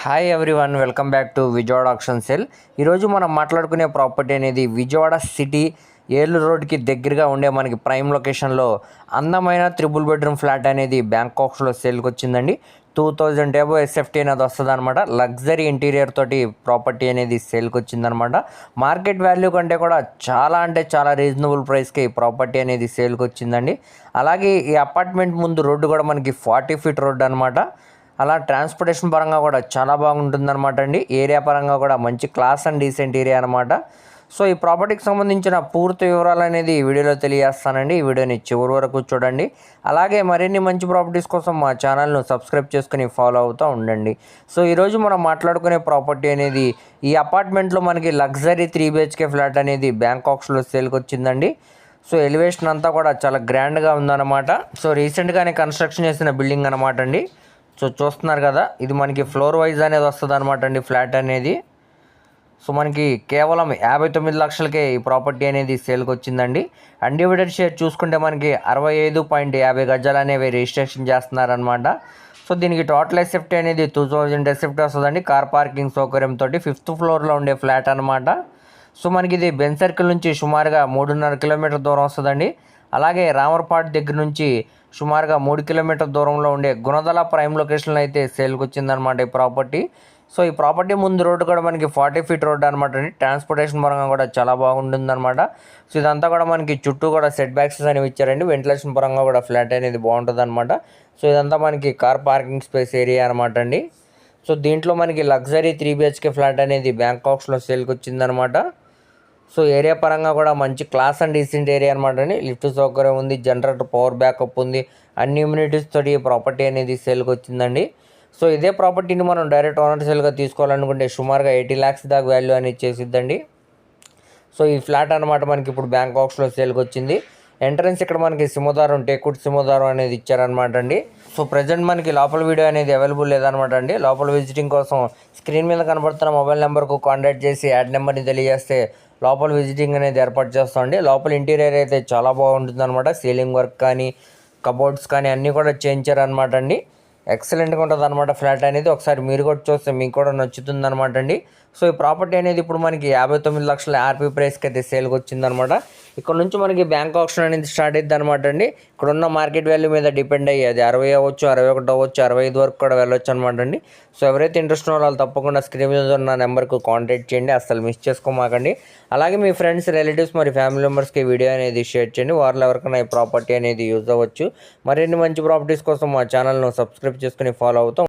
Hi everyone, welcome back to Vijayawada auction sale. ఈరోజు మనం మాట్లాడుకునే ప్రాపర్టీ అనేది విజయవాడ సిటీ ఏలూరు రోడ్కి దగ్గరగా ఉండే మనకి ప్రైమ్ లొకేషన్లో అందమైన త్రిబుల్ బెడ్రూమ్ ఫ్లాట్ అనేది బ్యాంకాక్స్లో సేల్కి వచ్చిందండి. 2000 ఏబో ఎస్ఎఫ్టీ అనేది వస్తుంది అనమాట. లగ్జరీ ఇంటీరియర్ తోటి ప్రాపర్టీ అనేది సేల్కి వచ్చిందనమాట. మార్కెట్ వాల్యూ కంటే కూడా చాలా అంటే చాలా రీజనబుల్ ప్రైస్కి ఈ ప్రాపర్టీ అనేది సేల్కి వచ్చిందండి. అలాగే ఈ అపార్ట్మెంట్ ముందు రోడ్డు కూడా మనకి 40 ఫీట్ రోడ్డు అనమాట. అలా ట్రాన్స్పోర్టేషన్ పరంగా కూడా చాలా బాగుంటుందన్నమాట అండి. ఏరియా పరంగా కూడా మంచి క్లాస్ అండ్ డీసెంట్ ఏరియా అనమాట. సో ఈ ప్రాపర్టీకి సంబంధించిన పూర్తి వివరాలు అనేది ఈ వీడియోలో తెలియజేస్తానండి. ఈ వీడియోని చివరి వరకు చూడండి. అలాగే మరిన్ని మంచి ప్రాపర్టీస్ కోసం మా ఛానల్ను సబ్స్క్రైబ్ చేసుకుని ఫాలో అవుతూ ఉండండి. సో ఈరోజు మనం మాట్లాడుకునే ప్రాపర్టీ అనేది ఈ అపార్ట్మెంట్లో మనకి లగ్జరీ 3 BHK ఫ్లాట్ అనేది బ్యాంకాక్స్లో సేల్కి వచ్చిందండి. సో ఎలివేషన్ అంతా కూడా చాలా గ్రాండ్గా ఉందన్నమాట. సో రీసెంట్గానే కన్స్ట్రక్షన్ చేసిన బిల్డింగ్ అనమాట అండి. సో చూస్తున్నారు కదా, ఇది మనకి ఫ్లోర్ వైజ్ అనేది వస్తుంది అనమాట అండి ఫ్లాట్ అనేది. సో మనకి కేవలం 59 లక్షలకే ఈ ప్రాపర్టీ అనేది సేల్కి వచ్చిందండి. అన్డివైడెడ్ షేర్ చూసుకుంటే మనకి 65.50 గజాలు అనేవి రిజిస్ట్రేషన్ చేస్తున్నారనమాట. సో దీనికి టోటల్ ఎస్ఎఫ్టీ అనేది 2000 ఎస్ఎఫ్టీ వస్తుందండి. కార్ పార్కింగ్ సౌకర్యంతో 5th ఫ్లోర్లో ఉండే ఫ్లాట్ అనమాట. సో మనకి ఇది బెన్ సర్కిల్ నుంచి సుమారుగా 3.5 కిలోమీటర్ దూరం వస్తుందండి. అలాగే రామర్పాట్ దగ్గర నుంచి సుమారుగా 3 కిలోమీటర్ దూరంలో ఉండే గుణదల ప్రైమ్ లొకేషన్లో అయితే సేల్కి వచ్చిందనమాట ఈ ప్రాపర్టీ. సో ఈ ప్రాపర్టీ ముందు రోడ్డు కూడా మనకి 40 ఫీట్ రోడ్డు అనమాట అండి. ట్రాన్స్పోర్టేషన్ పరంగా కూడా చాలా బాగుంటుందన్నమాట. సో ఇదంతా కూడా మనకి చుట్టూ కూడా సెట్ బ్యాక్స్ అనేవి ఇచ్చారండి. వెంటిలేషన్ పరంగా కూడా ఫ్లాట్ అనేది బాగుంటుంది అనమాట. సో ఇదంతా మనకి కార్ పార్కింగ్ స్పేస్ ఏరియా అనమాట అండి. సో దీంట్లో మనకి లగ్జరీ 3 BHK ఫ్లాట్ అనేది బ్యాంకాక్స్లో సేల్కి వచ్చిందనమాట. సో ఏరియా పరంగా కూడా మంచి క్లాస్ అండ్ డీసెంట్ ఏరియా అనమాట అండి. లిఫ్ట్ సౌకర్యం ఉంది, జనరేటర్ పవర్ బ్యాకప్ ఉంది, అన్ని ఇమ్యూనిటీస్ తోటి ప్రాపర్టీ అనేది సేల్కి వచ్చిందండి. సో ఇదే ప్రాపర్టీని మనం డైరెక్ట్ ఓనర్ సేల్గా తీసుకోవాలనుకుంటే సుమారుగా 80 lakhs దాకా వాల్యూ అనేది చేసిద్దండి. సో ఈ ఫ్లాట్ అనమాట మనకి ఇప్పుడు బ్యాంకాక్స్లో సేల్కి వచ్చింది. ఎంట్రన్స్ ఇక్కడ మనకి సింహద్వారం, టేకుడ్ సింహద్వారం అనేది ఇచ్చారనమాట అండి. సో ప్రజెంట్ మనకి లోపల వీడియో అనేది అవైలబుల్ లేదనమాట అండి. లోపల విజిటింగ్ కోసం స్క్రీన్ మీద కనబడుతున్న మొబైల్ నెంబర్కు కాంటాక్ట్ చేసి యాడ్ నెంబర్ని తెలియజేస్తే లోపల విజిటింగ్ అనేది ఏర్పాటు చేస్తామండి. లోపల ఇంటీరియర్ అయితే చాలా బాగుంటుంది అనమాట. సీలింగ్ వర్క్ కానీ కబోర్డ్స్ కానీ అన్నీ కూడా చేయించారనమాట అండి. ఎక్సలెంట్గా ఉంటుంది అనమాట ఫ్లాట్ అనేది. ఒకసారి మీరు కూడా చూస్తే మీకు కూడా నచ్చుతుంది అనమాట అండి. సో ఈ ప్రాపర్టీ అనేది ఇప్పుడు మనకి 59 లక్షల ఆర్పీ ప్రైస్కి అయితే సేల్కి వచ్చిందనమాట. ఇక్కడ నుంచి మనకి బ్యాంక్ ఆప్షన్ అనేది స్టార్ట్ అవుతుంది అనమాట అండి. ఇక్కడ ఉన్న మార్కెట్ వాల్యూ మీద డిపెండ్ అయ్యి అది 60 అవ్వచ్చు, 61 అవ్వచ్చు, 65 వరకు కూడా వెళ్ళొచ్చు అనమాట అండి. సో ఎవరైతే ఇంట్రెస్ట్ ఉన్న వాళ్ళు తప్పకుండా స్క్రీన్ మీద ఉన్న నెంబర్కు కాంటాక్ట్ చేయండి. అసలు మిస్ చేసుకోమాకండి. అలాగే మీ ఫ్రెండ్స్, రిలేటివ్స్ మరి ఫ్యామిలీ మెంబర్స్కి వీడియో అనేది షేర్ చేయండి. వారిలో ఎవరికైనా ఈ ప్రాపర్టీ అనేది యూజ్ అవ్వచ్చు. మరిన్ని మంచి ప్రాపర్టీస్ కోసం మా ఛానల్ను సబ్స్క్రైబ్ చేసుకుని ఫాలో అవుతాం.